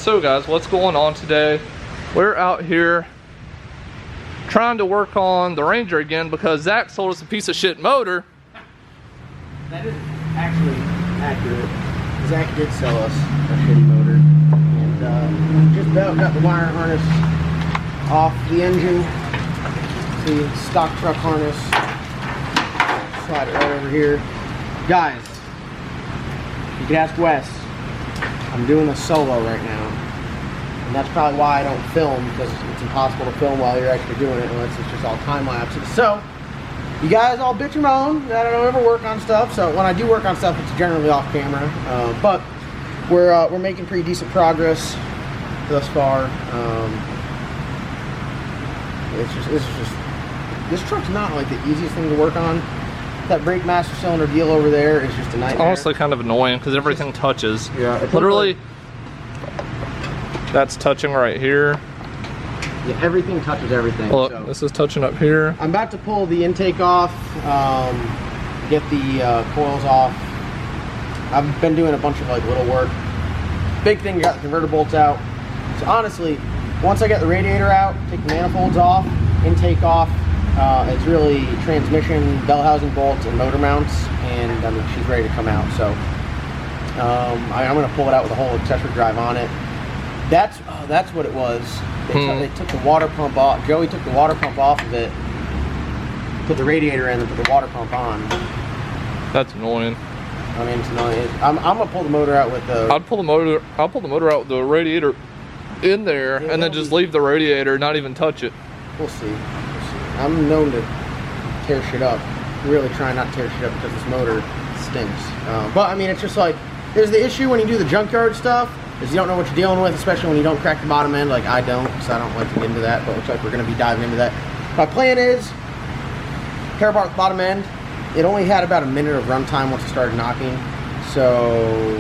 So guys, what's going on today? We're out here trying to work on the Ranger again because Zach sold us a piece of shit motor. That isn't actually accurate. Zach did sell us a shitty motor. And just about got the wire harness off the engine. The stock truck harness. Slide it right over here. Guys, you could ask Wes. I'm doing a solo right now. And that's probably why I don't film, because it's impossible to film while you're actually doing it unless it's just all time lapses. So, you guys all bitch and moan that I don't ever work on stuff. So when I do work on stuff, it's generally off camera. But we're making pretty decent progress thus far. This truck's not like the easiest thing to work on. That brake master cylinder deal over there is just a nightmare. It's honestly kind of annoying because everything touches. Yeah, literally. That's touching right here. Yeah, everything touches everything. Look, so this is touching up here. I'm about to pull the intake off, get the coils off. I've been doing a bunch of like little work. Big thing, got the converter bolts out. So honestly, once I get the radiator out, take the manifolds off, intake off, it's really transmission, bell housing bolts, and motor mounts, and I mean she's ready to come out. So I'm going to pull it out with a whole accessory drive on it. That's what it was. They took the water pump off. Joey took the water pump off of it, put the radiator in, and put the water pump on. That's annoying. I mean, it's annoying. I'm gonna pull the motor out with the. I'll pull the motor out with the radiator in there, yeah, and then just leave the radiator, not even touch it. We'll see. I'm known to tear shit up. Really trying not to tear shit up because this motor stinks. But I mean, it's just like there's the issue when you do the junkyard stuff. Is you don't know what you're dealing with, especially when you don't crack the bottom end like I don't, so I don't like to get into that, but it looks like we're going to be diving into that. My plan is, tear apart the bottom end. It only had about a minute of runtime once it started knocking, so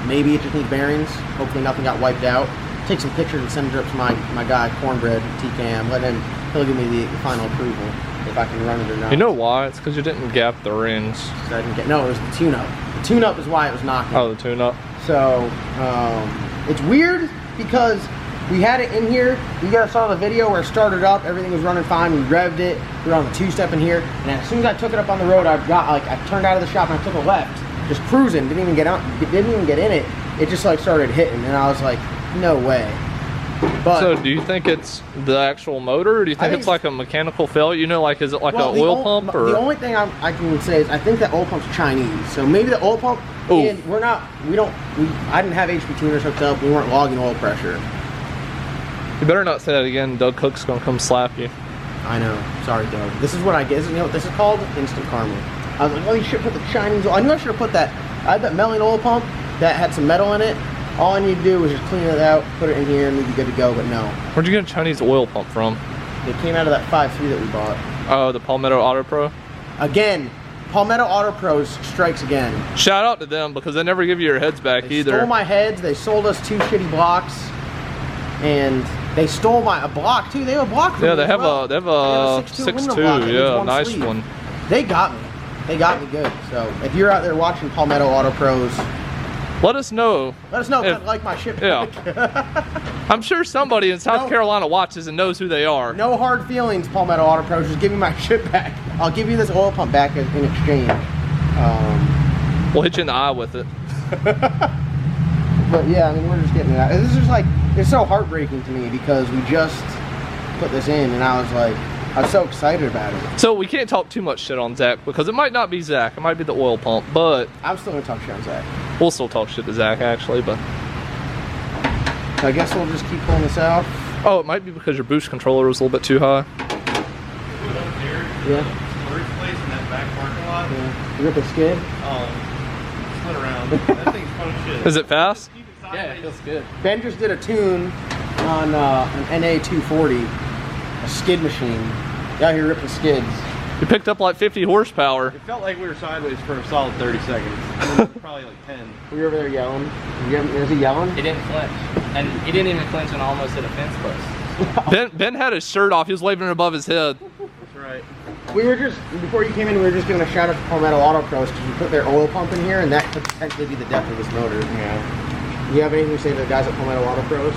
maybe it just needs bearings. Hopefully nothing got wiped out. Take some pictures and send it up to my guy, Cornbread, TCAM, he'll give me the final approval if I can run it or not. You know why? It's because you didn't gap the rings. So I didn't get, no, it was the tune-up. The tune-up is why it was knocking. Oh, the tune-up. So, it's weird because we had it in here. You guys saw the video where it started up, everything was running fine, we revved it, we were on the two-step in here, and as soon as I took it up on the road, I turned out of the shop and I took a left, just cruising, didn't even get in it. It just like started hitting, and I was like, no way. But so do you think it's the actual motor, or do you think it's like a mechanical failure? You know, like is it like an oil pump? Or? The only thing I can say is I think that oil pump's Chinese. So maybe the oil pump, and I didn't have HP tuners hooked up, we weren't logging oil pressure. You better not say that again, Doug Cook's gonna come slap you. I know, sorry Doug. This is what I get, you know what this is called? Instant karma. I was like, oh you should put the Chinese oil. I knew I should have put that. I had that Melling oil pump that had some metal in it. All I need to do was just clean it out, put it in here, and we'd be good to go, but no. Where'd you get a Chinese oil pump from? It came out of that 5.3 that we bought. Oh, the Palmetto Auto Pro? Again, Palmetto Auto Pros strikes again. Shout out to them because they never give you your heads back either. They stole my heads, they sold us 2 shitty blocks, and they stole a block too. They have a block for me. They have a 6.2, yeah, nice sleeve. One. They got me. They got me good. So if you're out there watching Palmetto Auto Pros, let us know. Let us know if you like my shit back. Yeah. I'm sure somebody in South Carolina watches and knows who they are. No hard feelings, Palmetto Auto Pros. Just give me my shit back. I'll give you this oil pump back in exchange. We'll hit you in the eye with it. But yeah, I mean, we're just getting that. This is just like, it's so heartbreaking to me because we just put this in and I was so excited about it. So we can't talk too much shit on Zach because it might not be Zach. It might be the oil pump, but I'm still gonna talk shit on Zach. We'll still talk shit to Zach actually, but so I guess we'll just keep pulling this out. Oh, it might be because your boost controller was a little bit too high. Yeah. First place in that back parking lot. Yeah. You rip a skid? Split around. That thing's fun as shit. Is it fast? Yeah, it feels good. Ben just did a tune on an NA 240, a skid machine. Out here ripping skids. You picked up like 50 horsepower. It felt like we were sideways for a solid 30 seconds. I mean, probably like 10. Were you over there yelling? Was he yelling? He didn't flinch. And he didn't even flinch when I almost hit a fence post. Ben had his shirt off. He was waving it above his head. That's right. We were just, before you came in, we were just giving a shout out to Palmetto Auto Pros because we put their oil pump in here and that could potentially be the death of this motor. Yeah. Do you have anything to say to the guys at Palmetto Auto Pros?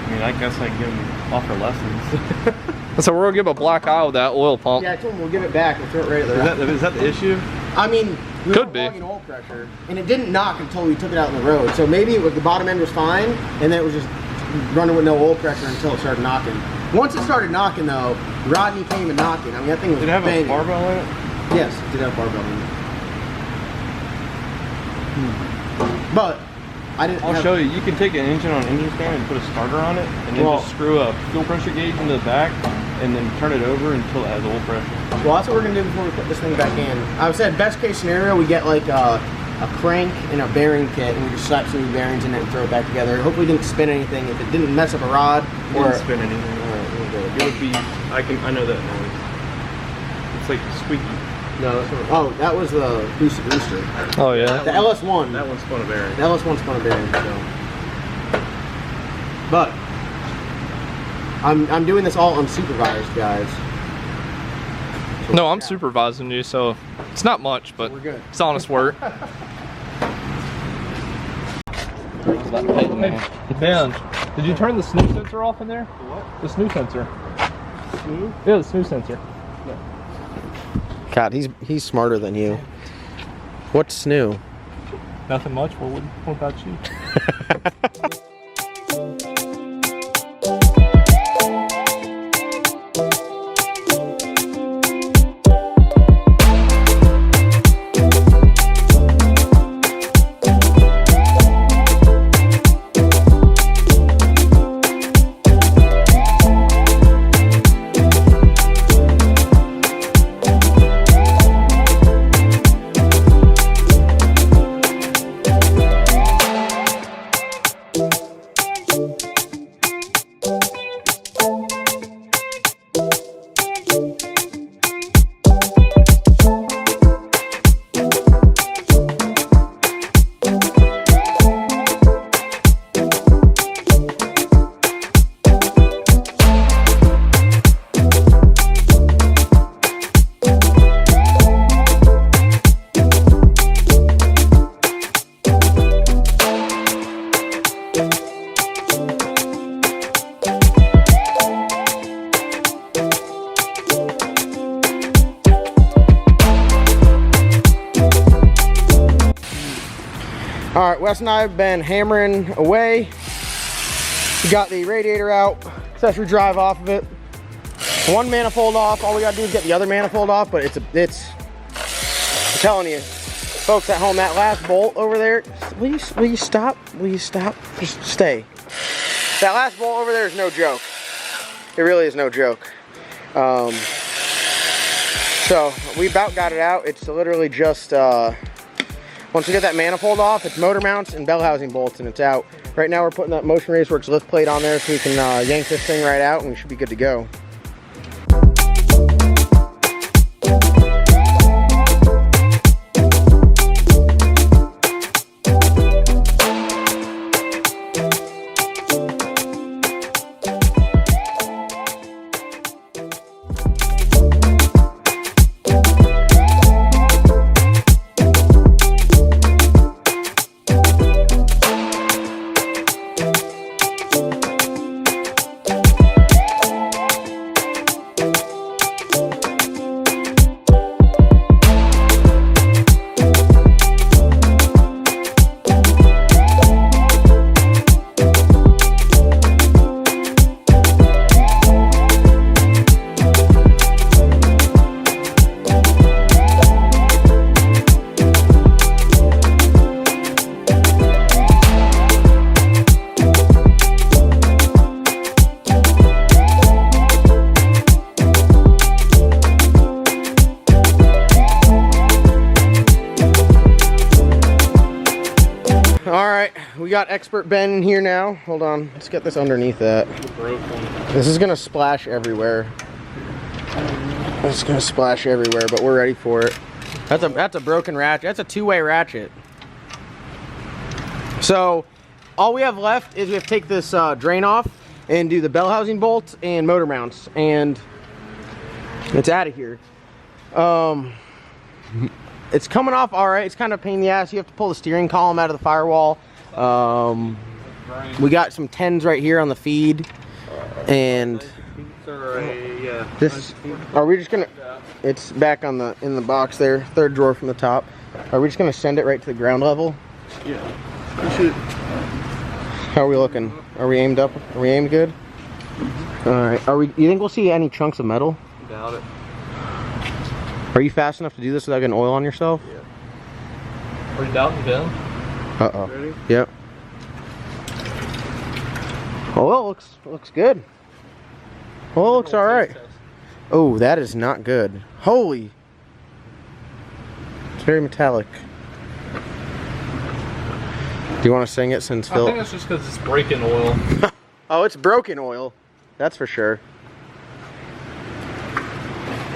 I mean, I guess I can give them offer lessons. So we're gonna give a black eye with that oil pump. Yeah, I told them we'll give it back and throw it right at the Is that the issue? I mean, we Could were be. logging oil pressure, and it didn't knock until we took it out on the road. So maybe it was, the bottom end was fine, and then it was just running with no oil pressure until it started knocking. Once it started knocking, though, Rodney came and knocking. I mean, that thing was Did it have banging. a barbell in it? Yes, it did have barbell in it. But I didn't. I'll show you. You can take an engine on engine stand and put a starter on it, and then just screw a fuel pressure gauge into the back, and then turn it over until it has oil pressure. Well, that's what we're gonna do before we put this thing back in. I said best case scenario, we get like a crank and a bearing kit, and we just slap some new bearings in it and throw it back together. Hopefully, it didn't spin anything. If it didn't mess up a rod or Didn't spin anything. It would be. I know that noise. It's like squeaky. no, that's not, oh, that was the boosted booster. Oh yeah. The LS1. That one's spun a bearing. The LS1 spun a bearing. So. But I'm doing this all unsupervised, guys. So No, I'm supervising you, so it's not much, but we're good. it's honest work. Hey, Ben, did you turn the snoo sensor off in there? The what? The snoo sensor. Snoo? Yeah, the snoo sensor. God, he's smarter than you. What's new? Nothing much. What about you? All right, Wes and I have been hammering away. We got the radiator out, accessory drive off of it. One manifold off. All we gotta do is get the other manifold off, but I'm telling you, folks at home, that last bolt over there, will you stop? Will you stop? Just stay. That last bolt over there is no joke. It really is no joke. So we about got it out. It's literally just, once we get that manifold off, it's motor mounts and bell housing bolts, and it's out. Right now we're putting that Motion Raceworks lift plate on there so we can yank this thing right out and we should be good to go. We got Expert Ben in here now. Hold on, let's get this underneath that. This is gonna splash everywhere. It's gonna splash everywhere, but we're ready for it. That's a broken ratchet. That's a two-way ratchet. So all we have left is we have to take this drain off and do the bell housing bolts and motor mounts. And It's out of here. It's coming off all right. It's kind of a pain in the ass. You have to pull the steering column out of the firewall. We got some 10s right here on the feed, and this. Are we just gonna? It's back on the in the box there, third drawer from the top. Are we just gonna send it right to the ground level? Yeah. We should. How are we looking? Are we aimed up? Are we aimed good? All right. Are we? You think we'll see any chunks of metal? Doubt it. Are you fast enough to do this without getting oil on yourself? Yeah. Are you doubting Ben? Uh-oh. Ready? Yep. Oil looks good. Oil looks all right. Oh, that is not good. Holy. It's very metallic. Do you want to sing it since Phil? I think it's just because it's breaking oil. Oh, it's broken oil. That's for sure.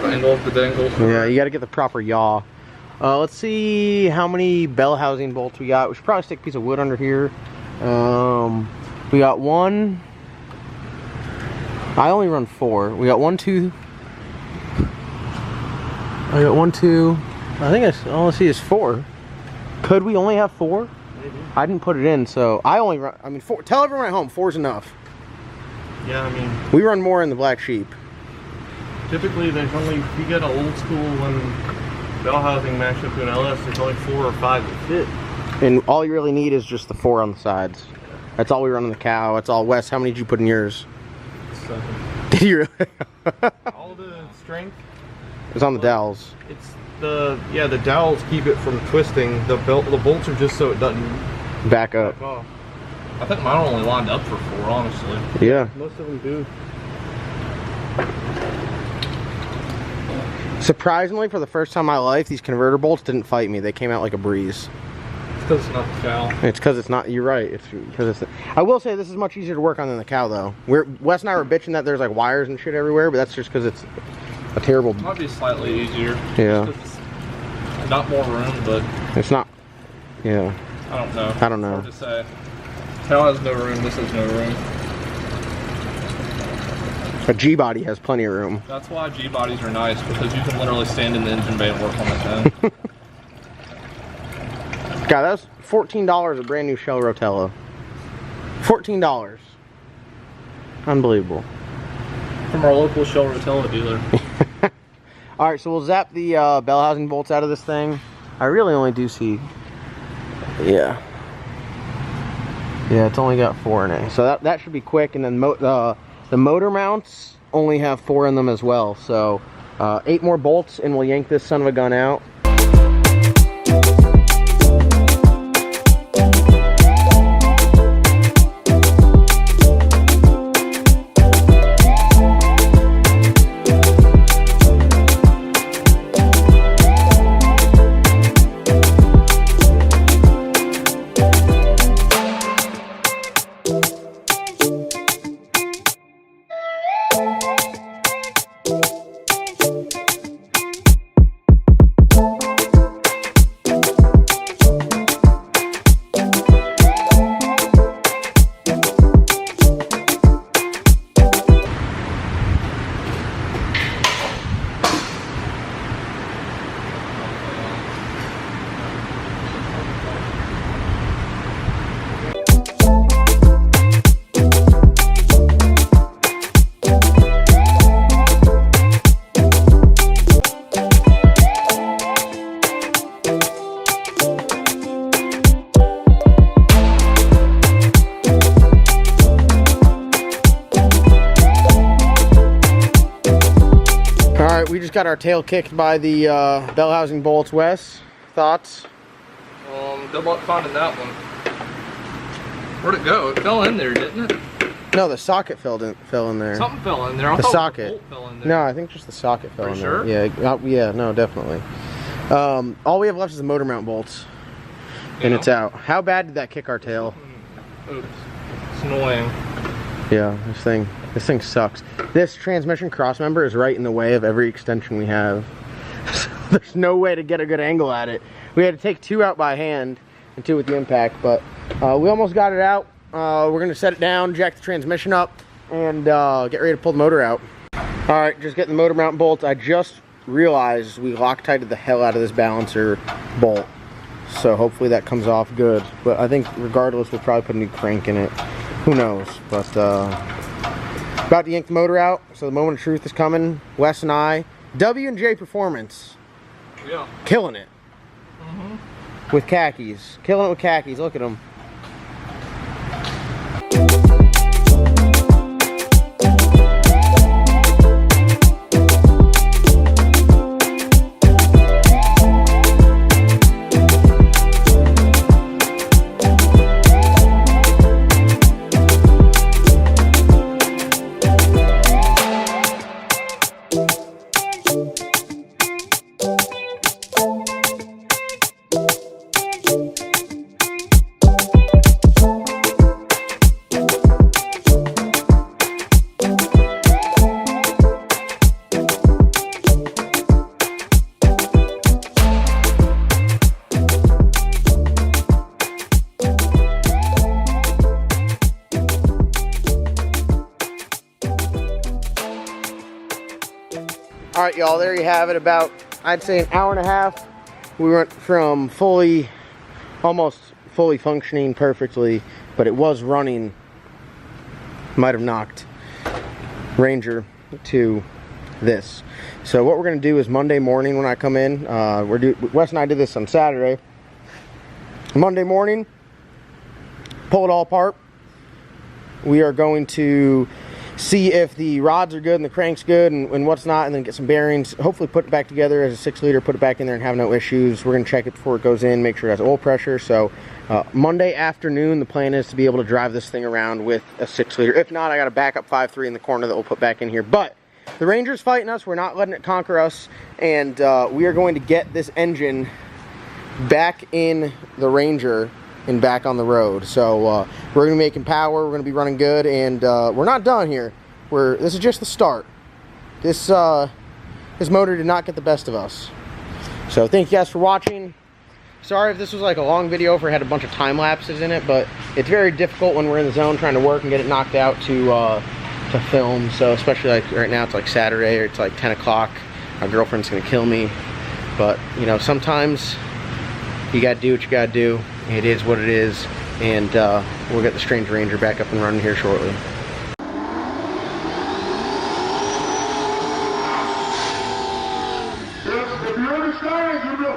Angle of the dangle. Yeah, you got to get the proper yaw. Let's see how many bell housing bolts we got. We should probably stick a piece of wood under here. We got one. I only run 4. We got 1, 2. I got 1, 2. I think all I see is 4. Could we only have 4? Maybe. I didn't put it in, so I only run. I mean, 4. Tell everyone at home 4's enough. Yeah, I mean, We run more in the Black Sheep. typically there's only, if you get an old school one bell housing matched up to an LS, there's only 4 or 5 that fit. And all you really need is just the 4 on the sides. That's all we run on the cow. That's all. Wes, how many did you put in yours? 7. Did you really? All the strength. It's on the dowels. It's the the dowels keep it from twisting. The bolts are just so it doesn't Back up. back off. I think mine only lined up for 4, honestly. Yeah. Most of them do. Surprisingly, for the first time in my life, these converter bolts didn't fight me. They came out like a breeze. It's because it's not the cow. It's because it's not. You're right. It's because it's. I will say this is much easier to work on than the cow, though. Wes and I were bitching that there's like wires and shit everywhere, but that's just because it's a terrible. It might be slightly easier. Yeah. Just 'cause it's not more room, but It's not. Yeah. I don't know. I don't know. Hard to say. Cow has no room. This has no room. A G body has plenty of room. That's why G bodies are nice, because you can literally stand in the engine bay and work on the 10. God, that was $14 a brand new Shell Rotella. $14. Unbelievable. From our local Shell Rotella dealer. All right, so we'll zap the bell housing bolts out of this thing. I really only do see. Yeah. Yeah, it's only got 4 in it, so that should be quick. And then the motor mounts only have 4 in them as well. So 8 more bolts, and we'll yank this son of a gun out. We just got our tail kicked by the bell housing bolts. Wes, thoughts? Good luck finding that one. Where'd it go? It fell in there, didn't it? No, the socket fell in there. Something fell in there. I The thought socket. bolt fell in there. No, I think just the socket fell Are in you there. sure? Yeah, yeah, no, definitely. All we have left is the motor mount bolts, and Yeah. it's out. How bad did that kick our tail? Oops. It's annoying. Yeah, this thing sucks. This transmission cross member is right in the way of every extension we have. So there's no way to get a good angle at it. We had to take 2 out by hand and 2 with the impact, but we almost got it out. We're gonna set it down, jack the transmission up, and get ready to pull the motor out. All right, just getting the motor mount bolts. I just realized we Loctited the hell out of this balancer bolt. So hopefully that comes off good. But I think regardless, we'll probably put a new crank in it. Who knows? But about to yank the motor out. So the moment of truth is coming. Wes and I, W&J Performance. Yeah. Killing it. With khakis. Killing it with khakis. Look at them. All right, y'all, there you have it. About, I'd say, an hour and a half. We went from almost fully functioning perfectly, but it was running, might have knocked Ranger to this. So what we're gonna do is Monday morning when I come in, Wes and I did this on Saturday. Monday morning, pull it all apart. We are going to see if the rods are good and the crank's good and what's not, and then get some bearings, hopefully put it back together as a 6 liter, put it back in there and have no issues. We're going to check it before it goes in, make sure it has oil pressure. So Monday afternoon, the plan is to be able to drive this thing around with a 6 liter. If not, I got a backup 5.3 in the corner that we'll put back in here. But the Ranger's fighting us. We're not letting it conquer us, and we are going to get this engine back in the Ranger and back on the road. So we're going to be making power, we're going to be running good, and we're not done here. This is just the start. This motor did not get the best of us. So thank you guys for watching. Sorry if this was like a long video, if it had a bunch of time lapses in it, but it's very difficult when we're in the zone trying to work and get it knocked out to film. So especially like right now, it's like Saturday, or it's like 10 o'clock. My girlfriend's gonna kill me. But you know, sometimes you gotta do what you gotta do. It is what it is, and we'll get the Strange Ranger back up and running here shortly. If you understand, you know.